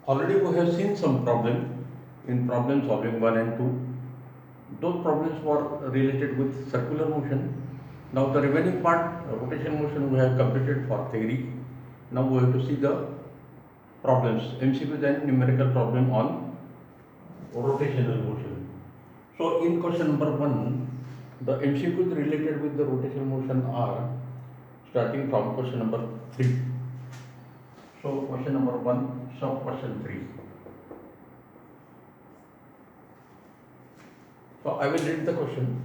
Already we have seen some problem in problem solving 1 and 2. Those problems were related with circular motion. Now the remaining part, rotation motion, we have completed for theory. Now we have to see the problems, MCQs and numerical problem on rotational motion. So in question number 1, the MCQs related with the rotational motion are starting from question number 3. So question number 1, sub question 3. So I will read the question.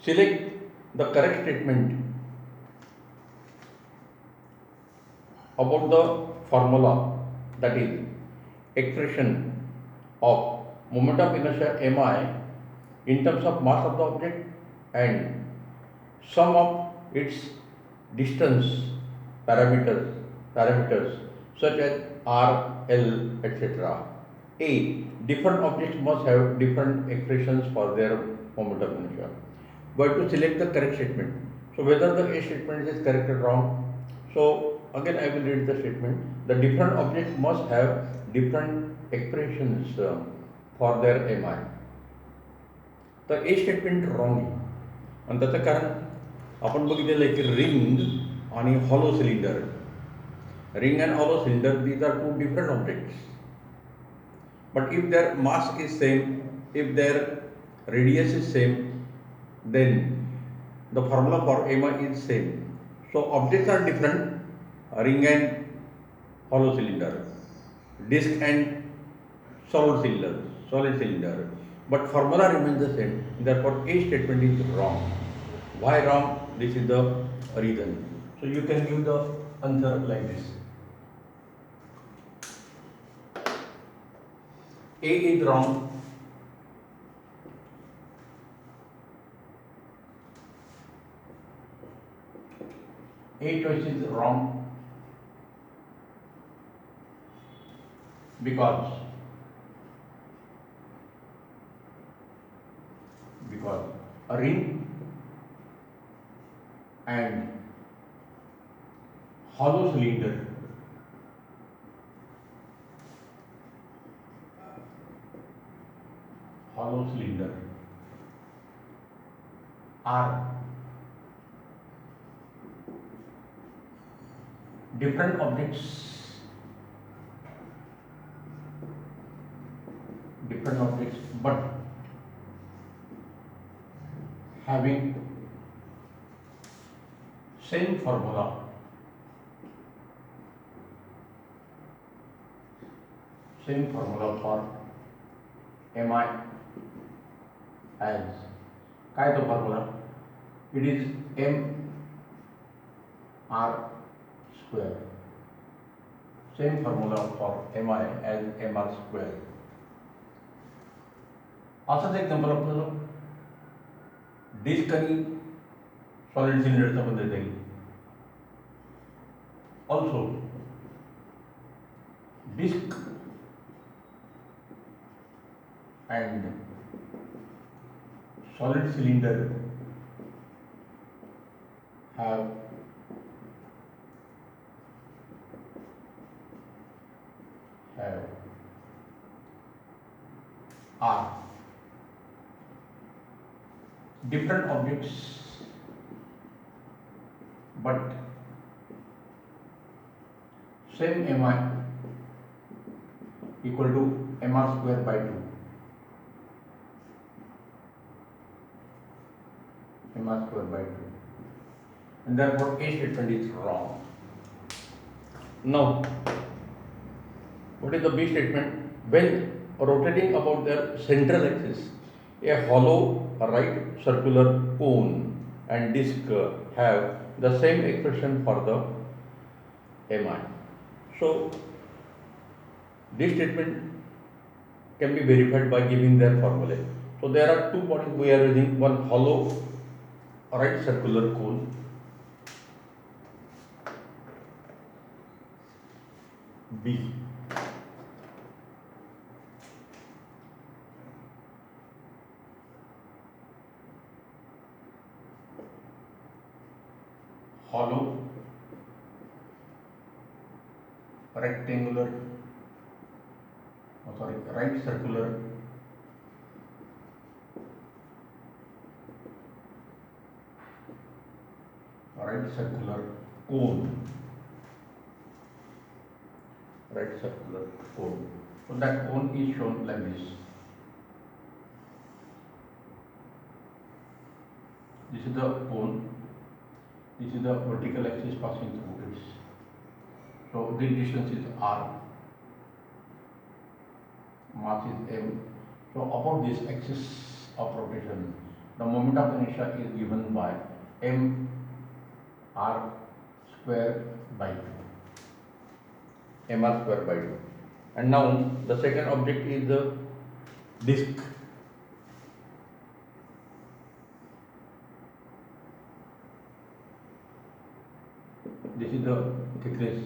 Select the correct statement about the formula, that is expression of moment of inertia mi in terms of mass of the object and sum of its distance parameters such as r, l, etc. A. Different objects must have different expressions for their moment of inertia. We have to select the correct statement. So whether the A statement is correct or wrong. So again I will read the statement. The different objects must have different expressions for their mi. तर ए statement wrong आहे आणि त्याचं कारण आपण बघितलेलं आहे की ring आणि hollow cylinder. Ring and hollow cylinder, these are two different objects. But if their mass is same, if their radius is same, then the formula for mi is same. So objects are different, ring and hollow cylinder, disc and solid cylinder, but formula remains the same. Therefore A statement is wrong. Why wrong? This is the reason. So you can give the answer like this. A is wrong. A choice is wrong because a ring and hollow cylinder are different objects, but having same formula for mi as काय तो formula? It is m r square. Same formula for mi as m r square. असंच एक number आपल्याला disc आणि solid सिलेंडरचा पण देता येईल. Also disc and solid cylinder have are different objects but same mi equal to mr square by 2. mr square by 2, and therefore A statement is wrong. Now what is the B statement? When rotating about their central axis, a hollow right circular cone and disc have the same expression for the mi. So this statement can be verified by giving their formula. So there are two bodies we are using, one hollow right circular cone B, hollow rectangular, right circular cone, right circular cone. So that cone is shown like this. This is the cone. This is the vertical axis passing through it. So this distance is r, mass is m. So about this axis of rotation, the moment of inertia is given by m r square by 2. mr square by 2. And now the second object is the disk. This is the thickness.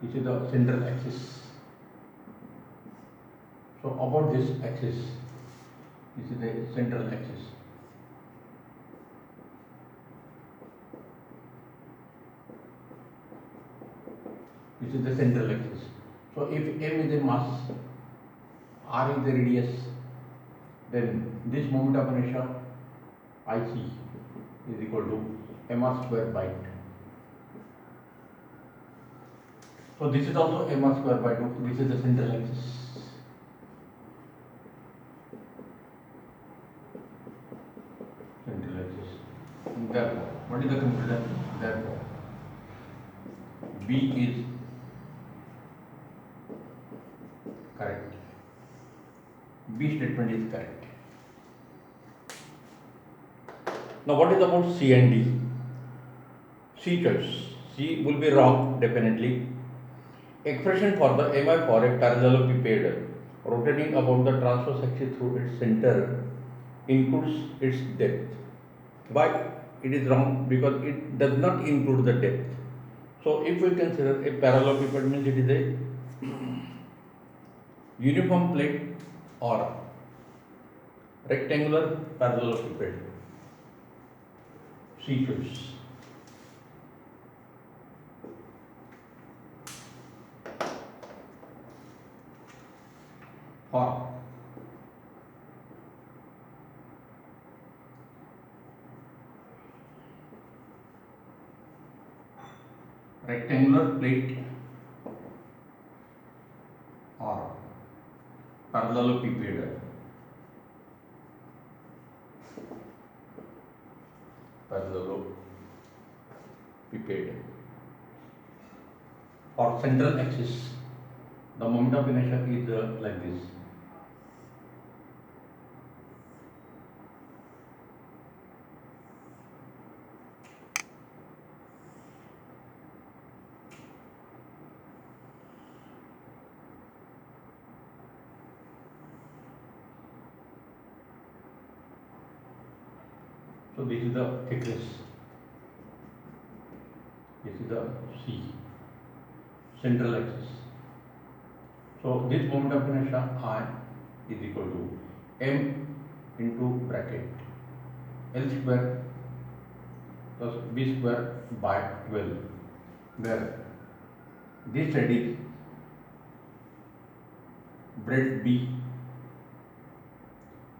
This is the central axis. So about this axis, this is the central axis. This is the central axis. So if m is the mass, r is the radius, then this moment of inertia IC is equal to mr square by 2. So this is also mr square by 2. This is the central axis. Central axis. Therefore, what is the conclusion? Therefore, B is correct. B statement is correct. Now, what is about C and D? C choice. C will be wrong definitely. Expression for the MI for a parallelepiped rotating about the transverse axis through its center includes its depth. Why it is wrong? Because it does not include the depth. So if we consider a parallelepiped means it is a uniform plate or rectangular parallelepiped. C choice. For rectangular plate or parallelepiped, or central axis, the moment of inertia is like this. So this is the thickness. This is the C, central axis. So this moment of inertia I is equal to m into bracket L square plus B square by 12, where this side is breadth B,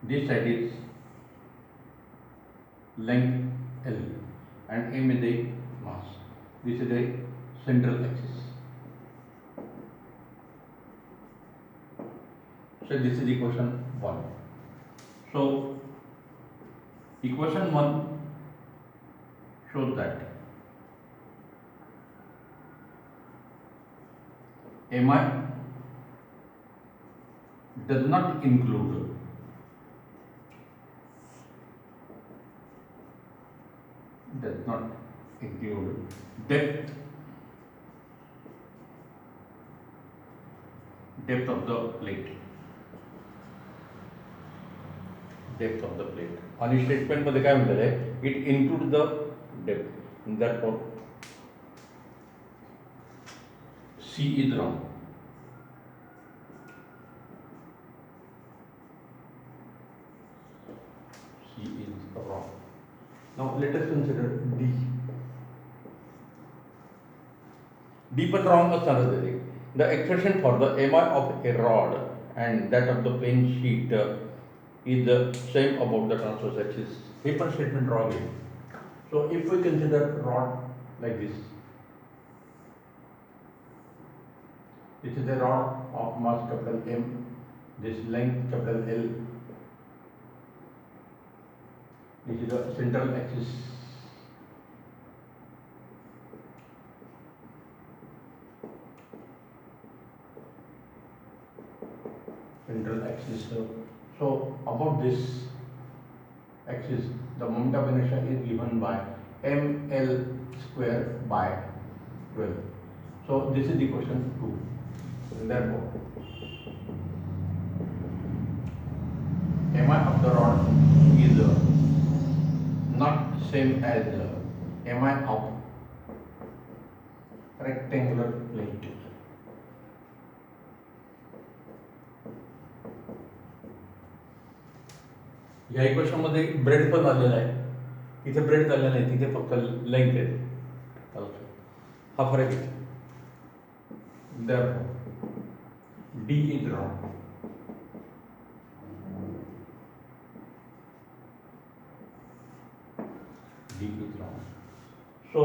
this side is length L, and m is the mass. This is the central axis. So this is equation 1. So equation 1 shows that MI does not include depth of the plate. Depth of the plate. आणि statement मध्ये काय म्हटलेलं आहे? It includes the depth. Therefore, C is wrong. C is wrong. Now let us consider D. Deep and wrong another thing. The expression for the MI of a rod and that of the plane sheet is the same about the transverse axis. Paper statement wrong here. So if we consider rod like this is the rod of mass capital M, this length capital L, this is the central axis. Central axis. So about this axis, the moment of inertia is given by ml square by 12. So this is the question 2. Therefore, mi of the rod is not same as mi of rectangular plate. या equation मध्ये bread पण आलेला आहे, इथे bread झालेला नाही, तिथे फक्त लेंथ आहे, हा फरक आहे. Therefore, D is wrong. D is wrong. So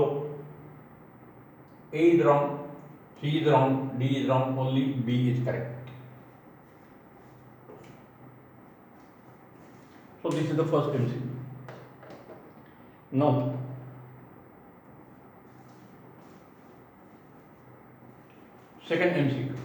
A is wrong, C is wrong, D is wrong, only B is correct. So this is the first MCQ. Now, second MCQ.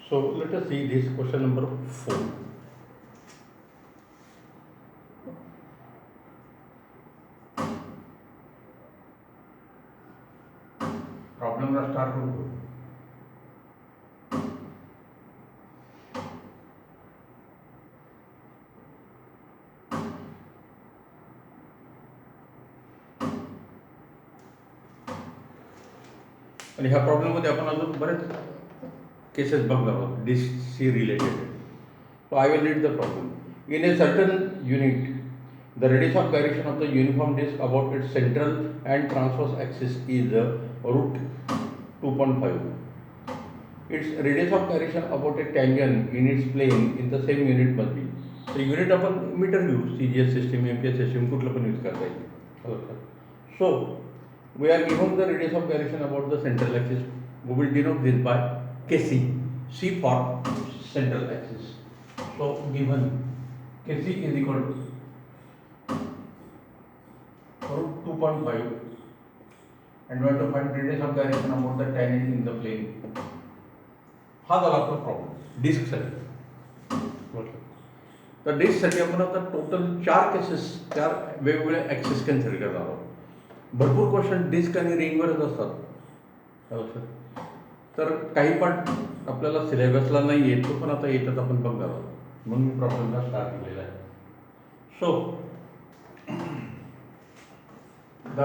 So let us see this question number 4. Problem का start करो. आणि ह्या problem मध्ये आपण अजून बरेच cases बघणार आहोत DC related. So I will read the problem. In a certain unit, the radius of gyration of the uniform disk about its central and transverse axis is root 2.5. Its radius of gyration about a tangent in its plane in the same unit must be. So unit आपण metre घेऊ, CGS system, MPS system कुठलं पण use करता येईल. So we are given the radius of gyration about the central axis. We will denote this by Kc, C for central axis. So given Kc is equal to root 2.5 and we have to find radius of gyration about the tangent in the plane. हा झाला आपला problem disc साठी. तर disc साठी आपण आता total 4 cases, 4 वेगवेगळे axis consider करणार आहोत. भरपूर क्वेश्चन डिस्क आणि रिंगवरच असतात. तर काही पार्ट आपल्याला सिलेबसला नाही येत, तो पण आता येतात आपण बघणार आहोत, म्हणून मी प्रॉब्लेमला स्टार्ट केलेला आहे. So the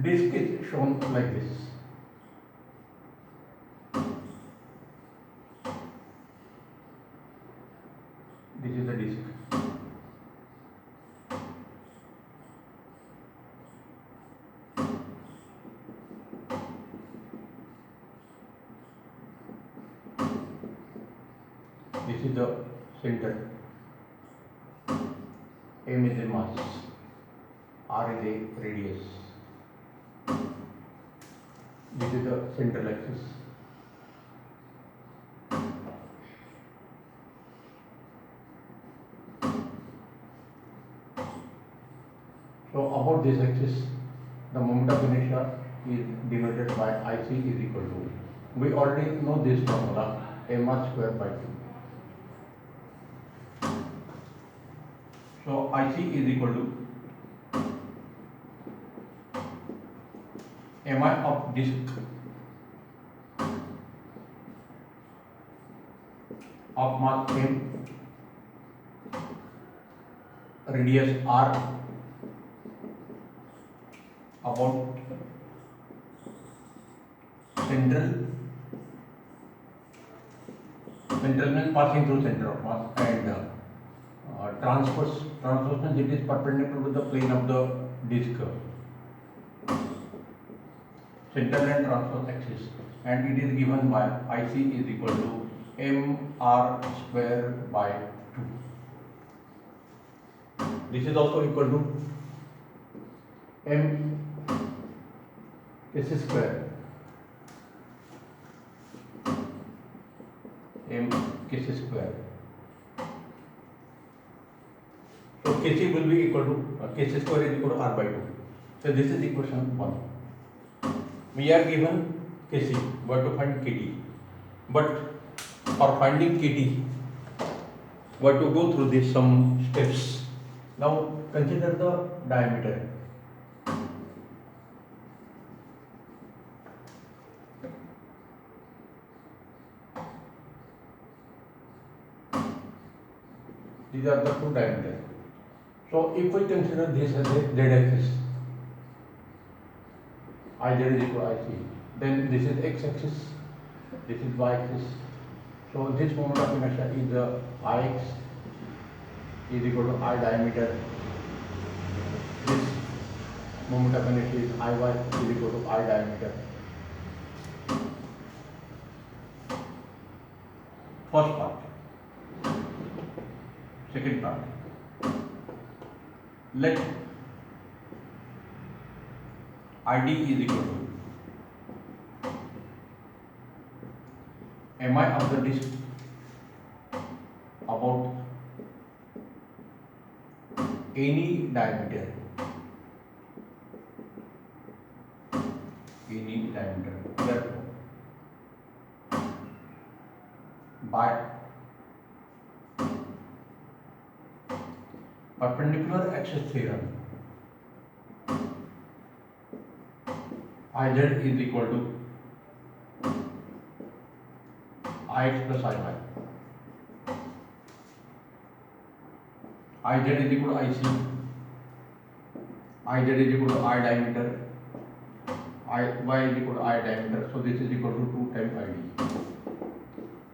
disc is shown like this. This is the disk. This is the center. M is a mass, R is a radius. This is the central axis. So about this axis, the moment of inertia is denoted by IC is equal to, we already know this formula, mr square by 2. So IC is equal to mi of disk of mass m, radius r about central. Central means passing through center of mass, and transverse means it is perpendicular to the plane of the disc. Central and transverse axis, and it is given by IC is equal to mr square by 2. This is also equal to m kc square, m kc square. So kc will be equal to kc square is equal to r by 2. So this is equation 1. We are given kc, we have to find kd, but for finding kd we have to go through this some steps. Now consider the diameter. These are the two diameters. So if we consider this as a z-axis, Iz is equal to Ic, then this is x-axis, this is y-axis. So this moment of inertia is the Ix is equal to I diameter. This moment of inertia is Iy is equal to I diameter. First part. Second part. Let ID is equal to mi of the disk about any diameter. Therefore, by perpendicular axis theorem, Iz is equal to Ix plus Iy. Iz is equal to Ic. Iz is equal to I diameter. Y is equal to I diameter. So this is equal to 2 times Id.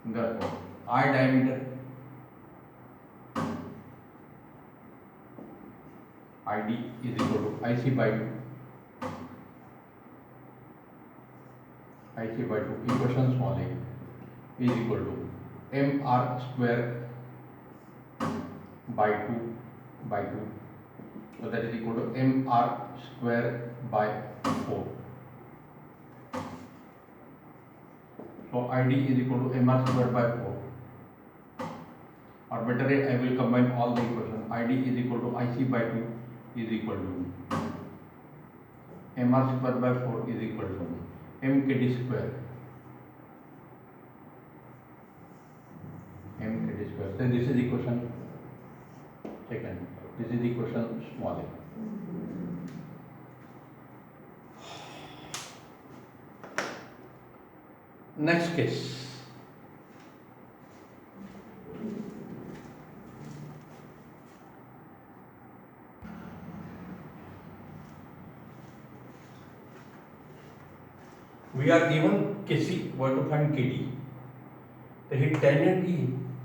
Therefore, I diameter Id is equal to Ic by 2. Ic by 2, equation small a is equal to mr square by 2. So that is equal to mr square by 4. So Id is equal to mr square by 4. Or better, I will combine all the equations. Id is equal to Ic by 2 is equal to mr square by 4 is equal to mkd square. So this is equation second. This is equation small a. Next case. We are given Kc, we have to find Kd. तर हे tangent ही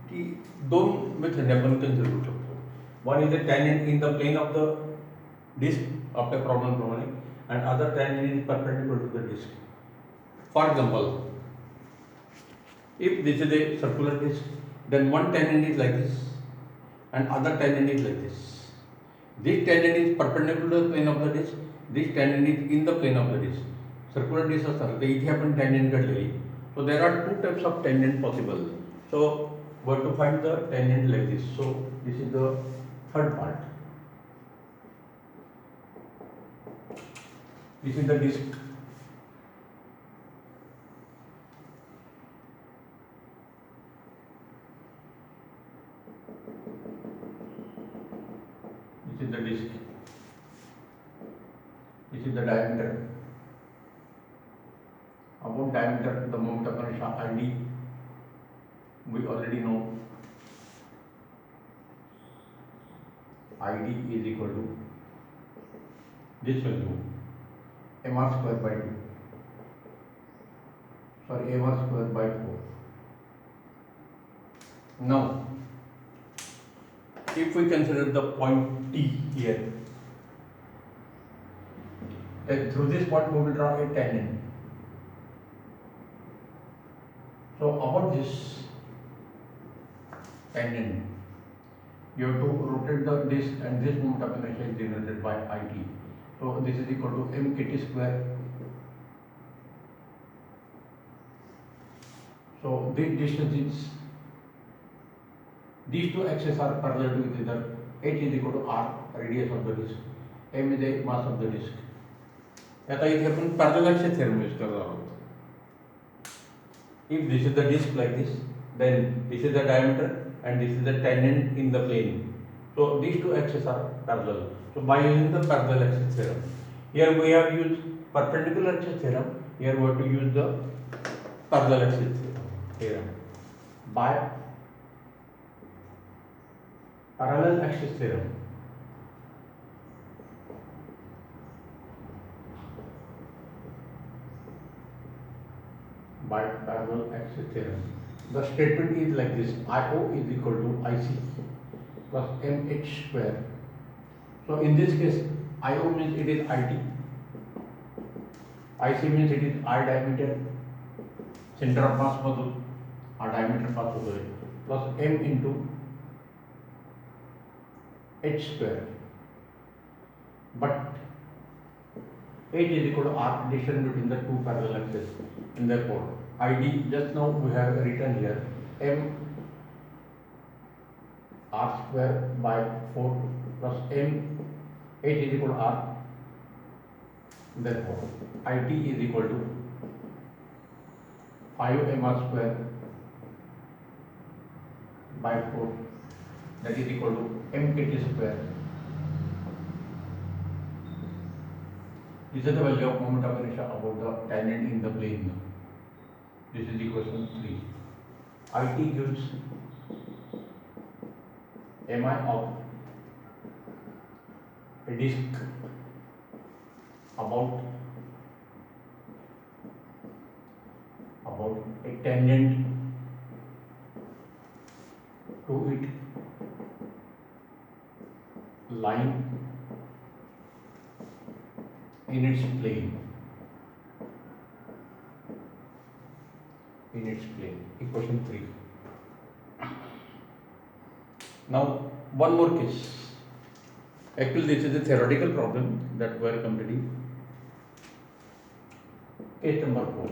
ती दोन method आपण consider करू शकतो. One is the tangent in the plane of the disc of the problem प्रमाणे, and other tangent is perpendicular to the disc. For example, if this is a circular disc, then one tangent is like this and other tangent is like this. This tangent is perpendicular to the plane of the disc, this tangent is in the plane of the disc. Circular disc असतात ते इथे आपण tangent काढलेली. So there are two types of tangent possible. So we have to find the tangent like this. So this is the third part. This is the disc. This is the disc. This is the diameter. About diameter, the moment of inertia Id, we already know. Id is equal to this value mr square by 2, sorry, mr square by 4. Now, if we consider the point T here, then through this point we will draw a tangent. So about this tangent, you have to rotate the disc, and this moment of inertia is denoted by it. So this is equal to mkt square. So this distance is, these two axes are parallel to each other. H is equal to r, radius of the disc, m is the mass of the disc. आता इथे आपण parallel axis theorem use करणार आहोत. If this is the disc like this, then this is the diameter and this is the tangent in the plane. So these two axes are parallel. So by using the parallel axis theorem, here we have used perpendicular axis theorem. Here we have to use the parallel axis theorem. By parallel axis theorem, by parallel axis theorem, the statement is like this: IO is equal to IC plus MH square. So in this case, IO means it is IT, IC means it is R diameter, center of mass मधून R diameter पास होतोय, plus M into H square. But H is equal to R, distance between the two parallel axes, and therefore ID just now we have written here M R square by 4 plus M H is equal to R. Therefore IT is equal to 5 mr square by 4, that is equal to mkt square. This is the value of moment of inertia about the tangent in the plane. This is equation 3. IT gives mi of a disc about a tangent to it lying in its plane. Equation 3. Now one more case. Actually this is a theoretical problem that we are completing. Case number 4.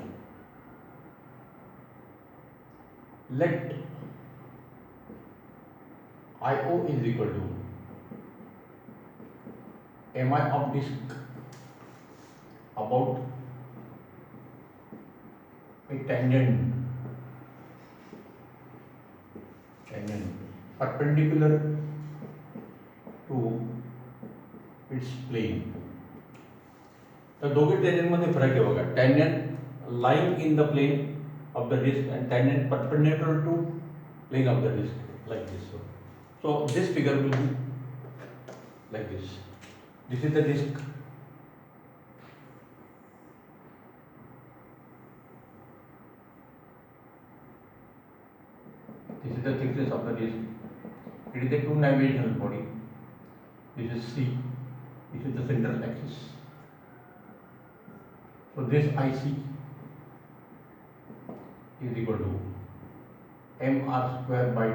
Let IO is equal to mi of disc about a tangent perpendicular to its plane. तर दोघे tangent मध्ये फरक आहे बघा. Tangent lying in the plane of the disc and tangent perpendicular to plane of the disc, like this. So this figure will be like this. This is the disc. This is the thickness of the disc. It is a two-dimensional body. This is C. This is the central axis. So this IC is equal to mr square by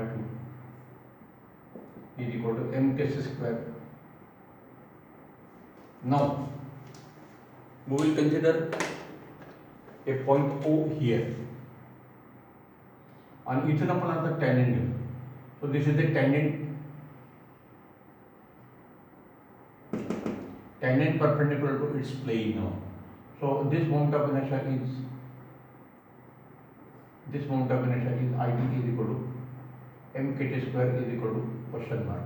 2 is equal to mk square. Now we will consider a point O here. And इथून आपण आता tangent घेऊ. So this is the tangent perpendicular to its plane now. So this moment of inertia is IT is equal to mkt square is equal to question mark.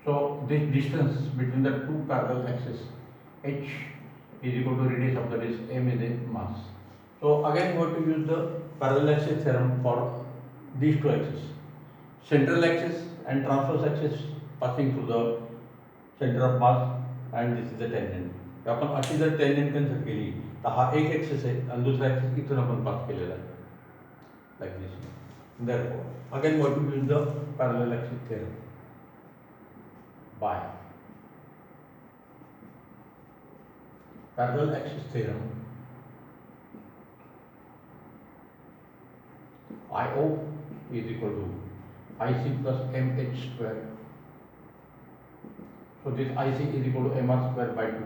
So this distance between the two parallel axes h is equal to radius of the disc, m is the mass. So again we have to use the parallel axis theorem for these two axes, central axis and transverse axis passing through the centre of mass and this is the tangent. तर आपण अशी जर tangent consider केली तर हा एक axis आहे आणि दुसरा ॲक्सिस इथून आपण पास केलेला आहे like this. Therefore, again what we use the parallel axis theorem by parallel axis theorem. IO is equal to IC plus MH square. So this IC is equal to MR square by 2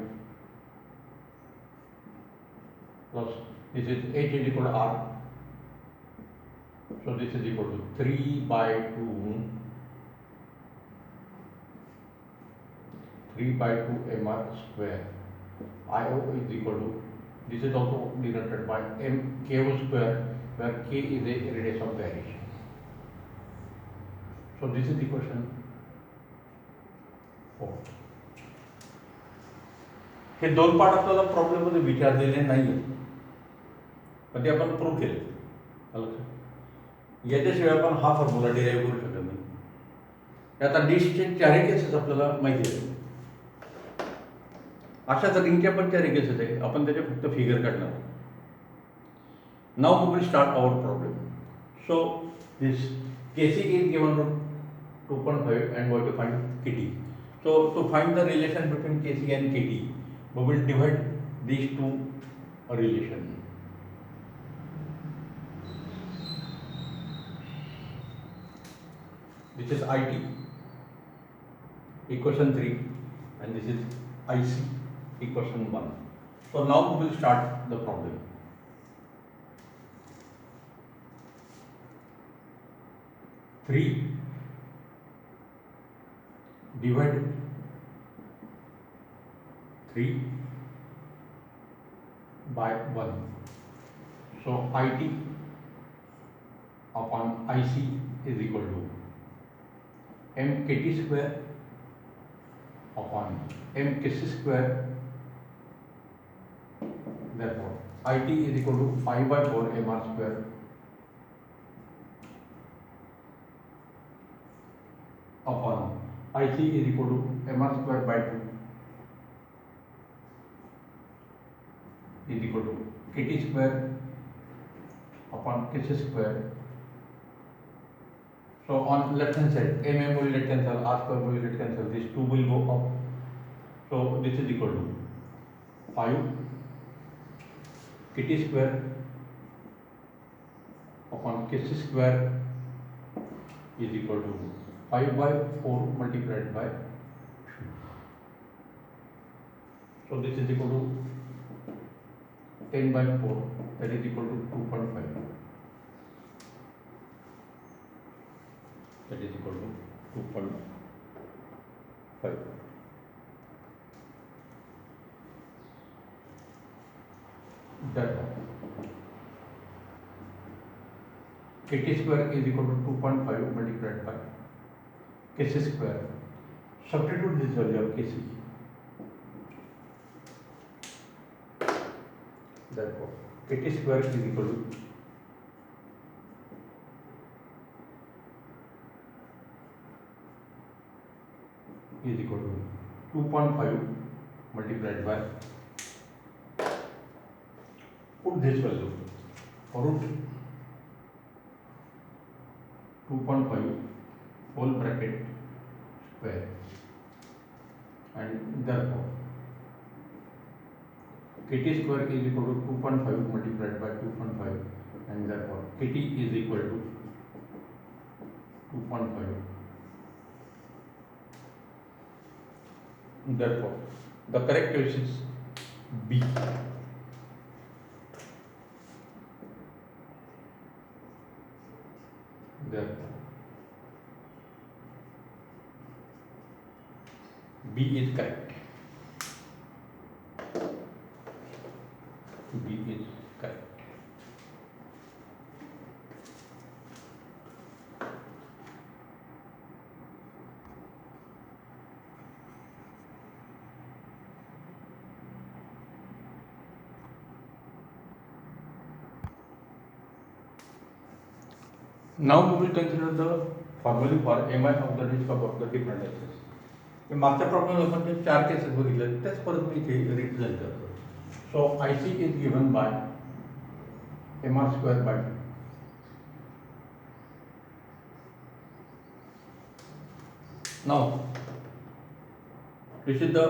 plus this is H is equal to R. So this is equal to 3 by 2 MR square. IO is equal to, this is also denoted by MKO square, where K is a radius of gyration. So this is the question 4. हे दोन part आपल्याला problem मध्ये विचारलेले नाही, पण ते आपण prove केले. याच्याशिवाय आपण हा फॉर्म्युला डिराईव्ह करू शकत नाही. आता डिशचे चारही केसेस आपल्याला माहिती आहे. अशा रिंगच्या पण चारही केसेस आहे, आपण त्याचे फक्त फिगर काढणार. Now we will start our problem. So this KC is given to 2.5 and we have to find KT. So to find the relation between KC and KT, we will divide these two relation. This is IT, equation 3, and this is IC, equation 1. So now we will start the problem. Three divide 3 by 1. So IT upon IC is equal to MKT square upon MKC square. Therefore, IT is equal to 5 by 4 MR square upon IC is equal to MR square by 2 is equal to KT square upon KC square. So on left hand side, MM will get cancelled, R square will get cancelled, these two will go up. So this is equal to 5 KT square upon KC square is equal to 5 by 4 multiplied by 2. So this is equal to 10 by 4, that is equal to 2.5. That is equal to 2.5. That KT square is equal to 2.5 multiplied by KC square. Substitute this value of KC. Therefore, KT square is equal to is equal to 2.5 multiplied by, put this value, root 2.5 whole bracket square, and therefore KT square is equal to 2.5 multiplied by 2.5, and therefore KT is equal to 2.5. Therefore, the correct choice is B. Therefore, B is correct. B is correct. Now we will consider the formula for MI of the disk of the different axes. मागच्या problem आपण जे 4 cases बघितले त्याच परत मी इथे represent करतो. So I C is given by mr square by 2. Now this is the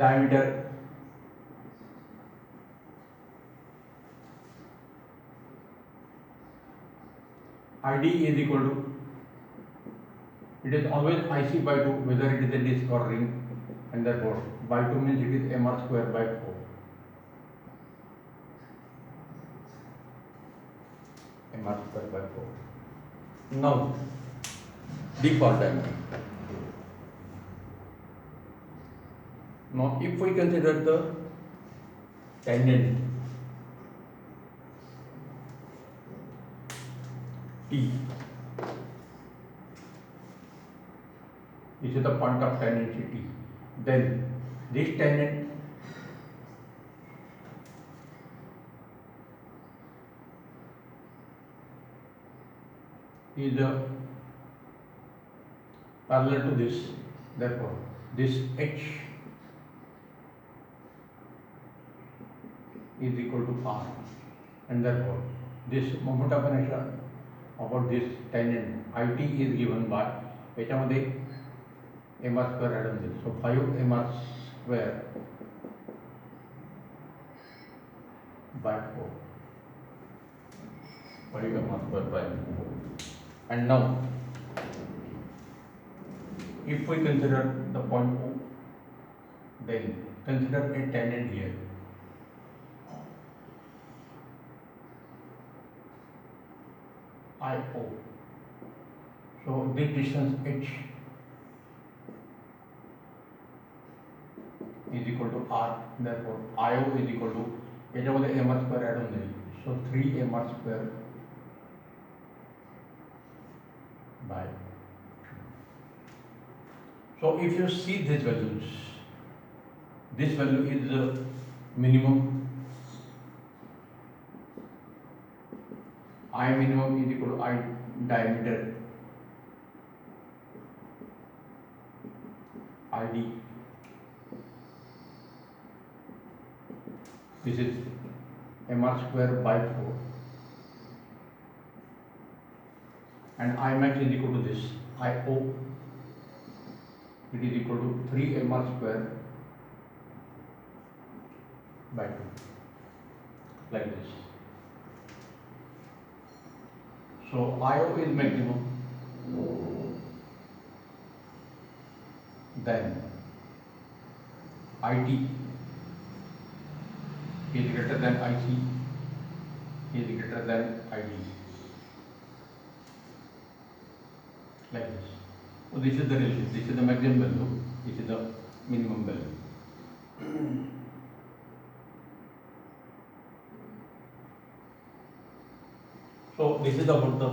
diameter ID is equal to, it is always IC by 2 whether it is a disc or ring, and therefore by 2 means it is mr square by 4. mr square by 4. Now D for diameter. Now if we consider the tangent T, this is the point of tangent T, then this tangent is parallel to this, therefore this H is equal to R, and therefore this moment of inertia about this tangent IT is given by याच्यामध्ये mr square add on this, so 5 mr square by 4, 5 mr square by 4. And now if we consider the point O, then consider a tangent here. IO. So this distance H is equal to R, therefore IO is equal to याच्यामध्ये mr square add on जाईल, so 3 mr square by 2. So if you see these values, this value is the minimum. I minimum is equal to I diameter ID. This is mr square by 4, and I max is equal to this IO. It is equal to 3 mr square by 2, like this. So IO is maximum, then IT is greater than IC is greater than ID, like this. So this is the relation, this is the maximum value, this is the minimum value. So this is about the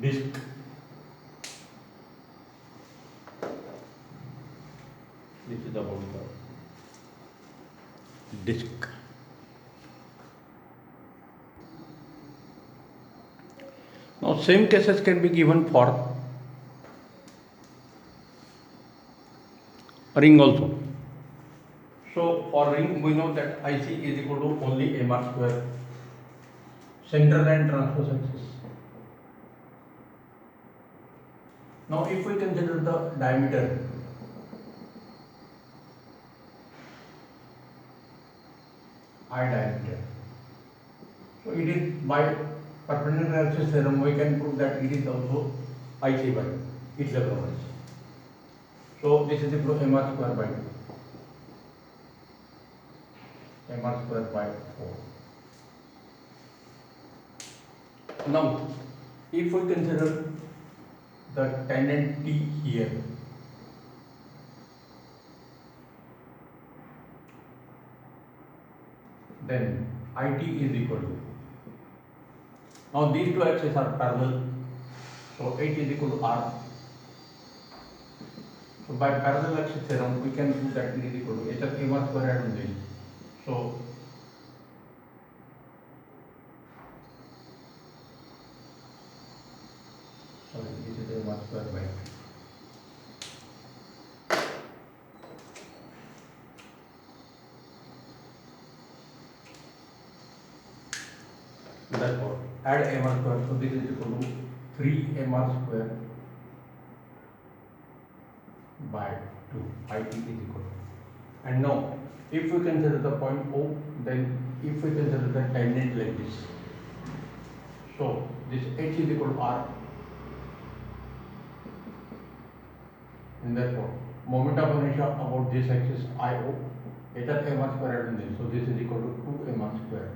disc. This is about the disc. Now same cases can be given for ring also. So for ring we know that IC is equal to only mr square, central and transverse axis. Now if we consider the diameter, I diameter, so it is by perpendicular axis theorem we can prove that it is also IC by its level. So this is equal to mr square by 2, mr square by 4. Now if we consider the tangent T here, then IT is equal to, now these two axes are parallel, so H is equal to R. So by parallel axis theorem we can prove that it is equal to H of mr square add on this. So square by 3. Therefore, add mr square, so this is equal to 3 mr square by 2, it is equal to. And now, if we consider the point O, then if we consider the tangent like this, so this h is equal to r, and therefore moment of inertia about this axis IO, it is mr square added in this, so this is equal to 2 mr square.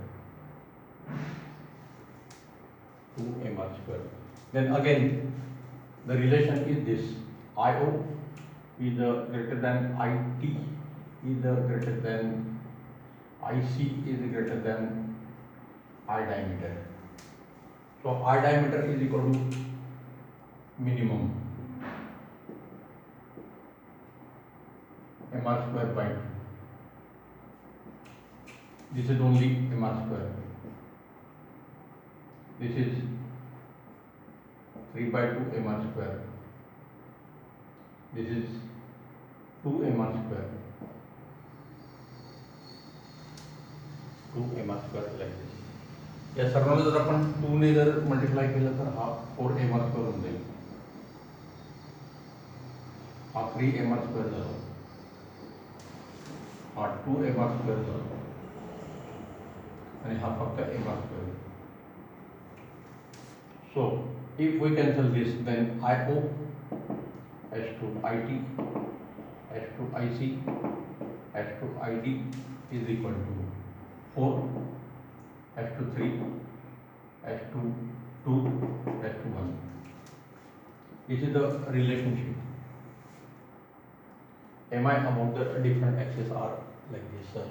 2 mr square. Then again, the relation is this: IO is greater than IT is greater than IC is greater than I diameter. So I diameter is equal to minimum mr square by 2. This is only mr square. This is 3 by 2 mr square. This is 2 mr square. 2 mr square like this. या सर्वांना जर आपण 2 ने जर multiply केलं तर हा 4 mr square होऊन जाईल. हा 3 mr स्क्वेअर झाला. हा 2 mr स्क्वेअर झाला. आणि हा फक्त mr square. So if we cancel this, then IO h to IT h to IC h to ID is equal to 4 h to 3 h to 2 h to 1. This is the relationship. Am I about the different axes are like this, sir?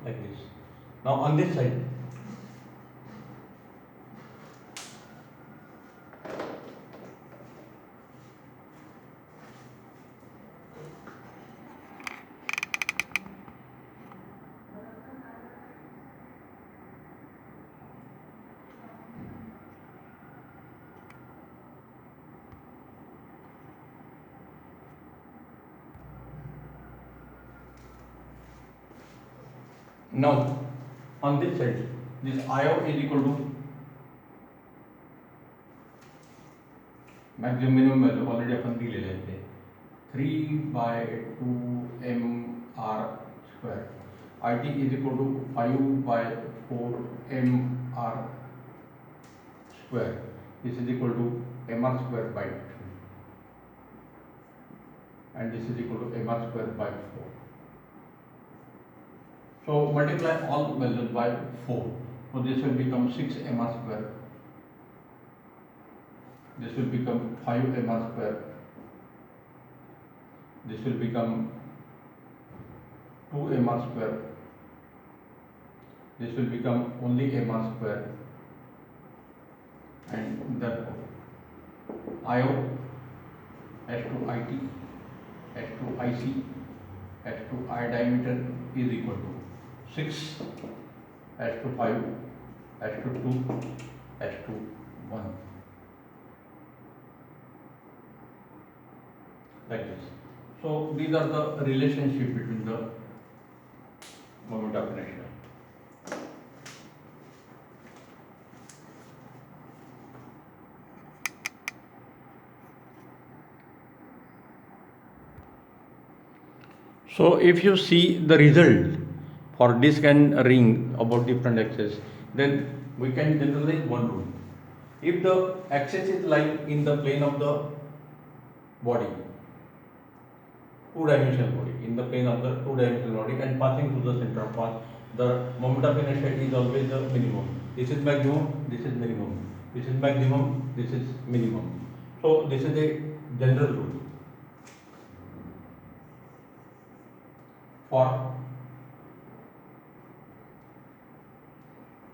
Like this. Now on this side, now on this side, this IO is equal to maximum minimum value already अपन दिलेले आहे ते 3 by 2 mr square. IT is equal to 5 by 4 mr square. This is equal to mr square by 2, and this is equal to mr square by 4. So multiply all values by 4. So this will become 6 mr square. This will become 5 mr square. This will become 2 mr square. This will become only mr square. And therefore IO h to IT h to IC h to I diameter is equal to 6 h to 5 h to 2 h to 1, like this. So these are the relationship between the moment of inertia. So if you see the result for disc and ring about different axes, then we can generalize one rule. If the axis is lying in the plane of the body, two-dimensional body, in the plane of the two-dimensional body and passing through the center of mass, the moment of inertia is always the minimum. This is maximum, this is minimum. This is maximum, this is minimum. So this is a general rule. For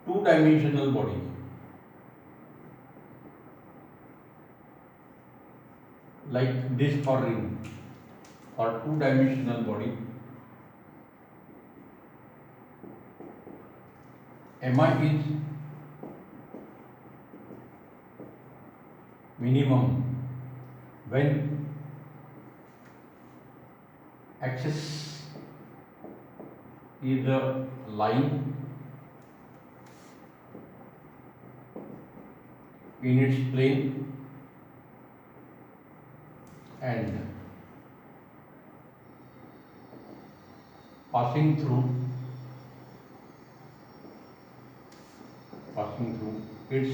two-dimensional body, like this or ring or two-dimensional body, Mi is minimum when axis is a line in its plane and passing through its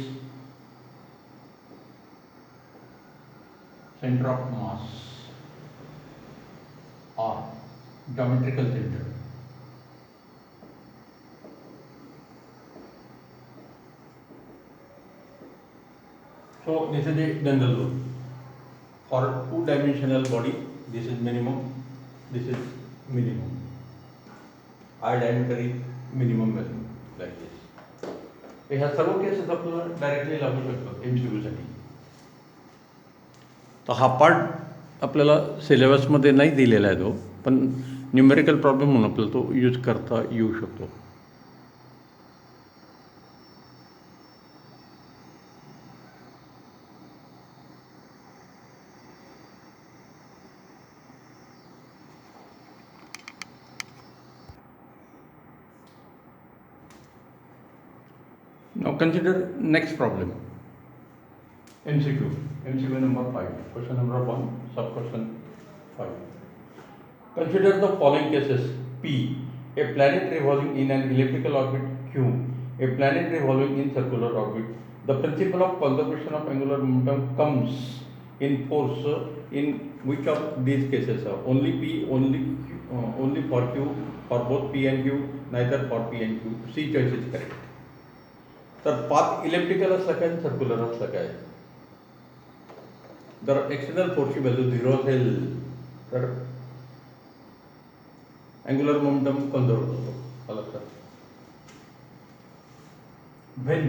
center of mass or geometrical center. So this is a general rule. For two-dimensional body, this is minimum, this is minimum. I diameter is minimum value like this. ह्या सर्व cases आपल्याला directly लागू शकतात MCQ साठी. तर हा part आपल्याला सिलेबसमध्ये नाही दिलेला आहे तो, पण न्यूमेरिकल प्रॉब्लेम म्हणून आपल्याला तो यूज करता येऊ शकतो. Now consider next problem. MCQ number 5. Question number 1, sub question 5. Consider the following cases. P. A planet revolving in an elliptical orbit. Q. A planet revolving in circular orbit. The principle of conservation of angular momentum comes in force in which of these cases? Only P, only for Q, for both P and Q, neither for P and Q. C choice is correct. तर path elliptical असला काय circular असला काय, जर external फोर्सची value 0 असेल तर angular momentum conserve होतो. लक्षात. When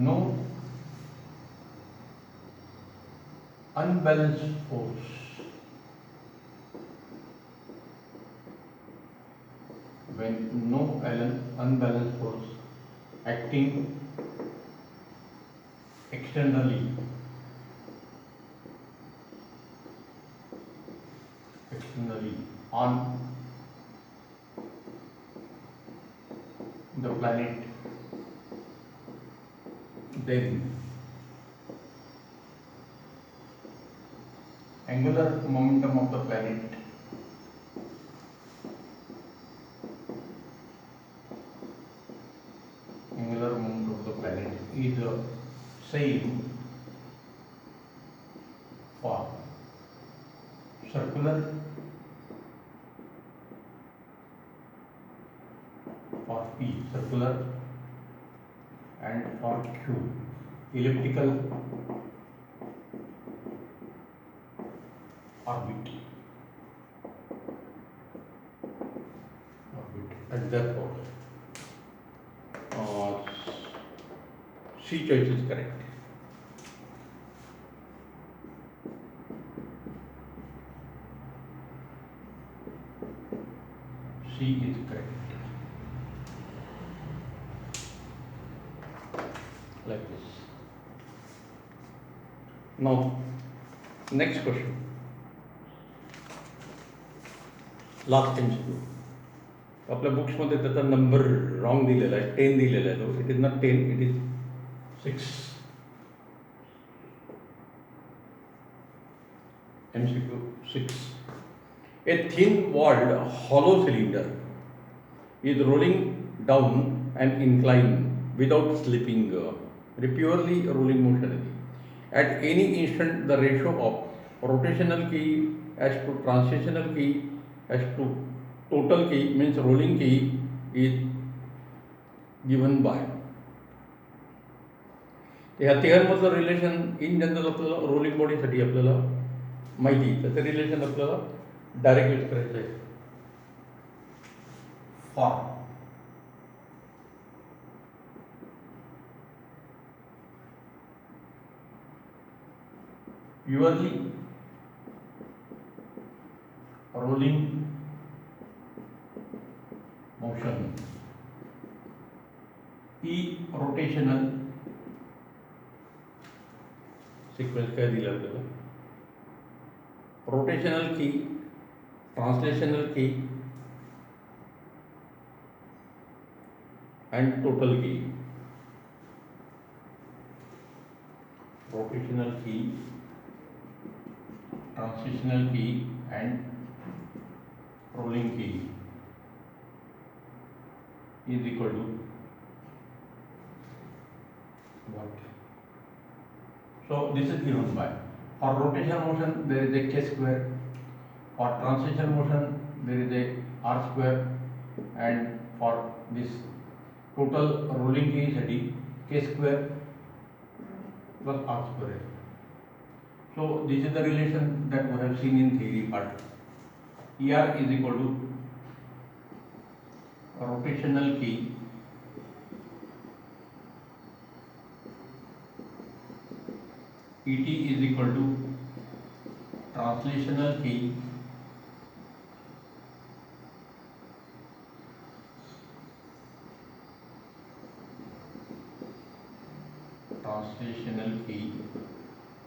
no unbalanced force unbalanced force acting externally on the planet, then angular momentum of the planet is the same for circular, for P circular, and for Q elliptical orbit. And therefore C choice is correct. C is correct. Like this. Now, next question. Last MCQ. आपल्या बुक्समध्ये त्याचा number wrong दिलेला आहे, 10 दिलेला आहे. तो it is not 10, it is 6. MCQ 6. A thin-walled hollow cylinder is rolling down an incline without slipping. Purely rolling motion. At any instant, the ratio of rotational key as to translational key as to total key means rolling key is given by. ह्या तिघांमधलं relation in general आपल्याला rolling बॉडीसाठी आपल्याला माहिती, त्याचं relation आपल्याला direct use करायचं आहे. For purely rolling motion, E rotational sequence काय दिला आपल्याला, rotational key, translational key and total key. Rotational key, translational key and rolling key is equal to what? So this is given by, for rotational motion there is a k square, for translational motion there is a r square, and for this total rolling key साठी k square plus r square. So this is the relation that we have seen in theory part. ER is equal to rotational key ET is equal to translational key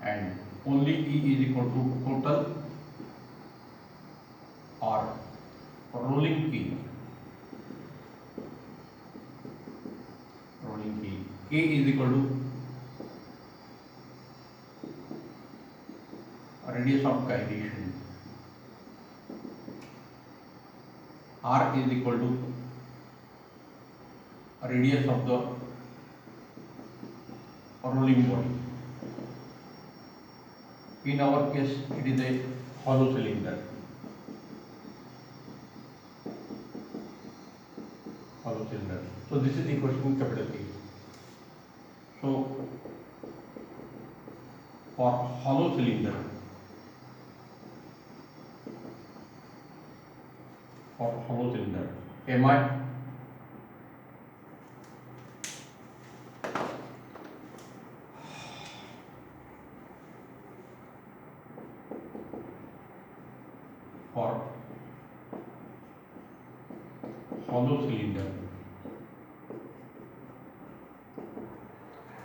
and only E is equal to total or rolling key K is equal to radius of gyration, R is equal to radius of the rolling body. In our case, it is a hollow cylinder. So this is the equation capital K. So for hollow cylinder, Mi for hollow cylinder,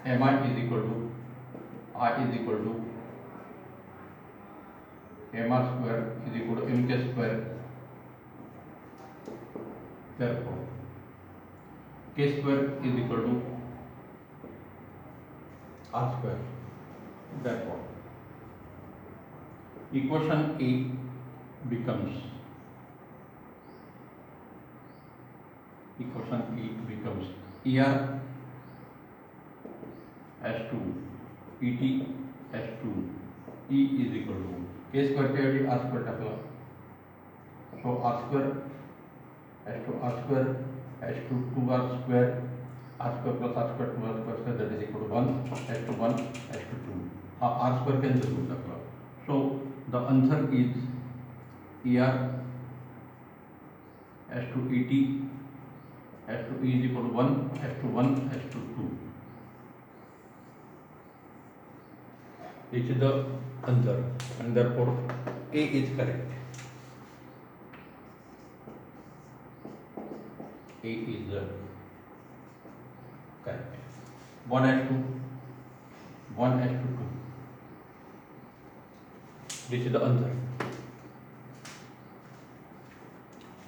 Mi is equal to I is equal to mr square is equal to mk square. Therefore, k square is equal to r square. Therefore, equation E becomes ER S2 ET S2 E is equal to k square के ऐवजी r square टाकला. So r square S2 r square S2 2r square r square plus r square 2r square that is equal to 1 S2 1 S2 2. हा r square cancel करून टाकला. So the answer is ER S2 ET S2 E is equal to 1 S2 1 S2 2. This is the answer, and therefore A is correct. A is correct. 1 S2 1 S2 2. This is the answer.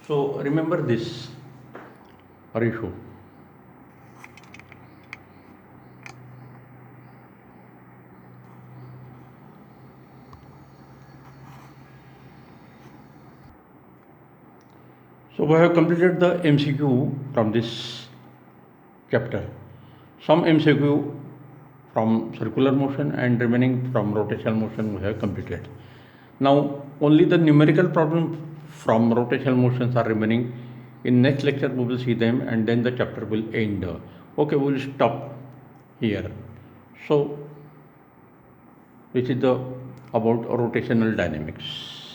So remember this ratio. So we have completed the MCQ from this chapter. Some MCQ from circular motion and remaining from rotational motion we have completed. Now only the numerical problem from rotational motions are remaining. In next lecture we will see them, and then the chapter will end. Okay, we will stop here. So this is the about rotational dynamics.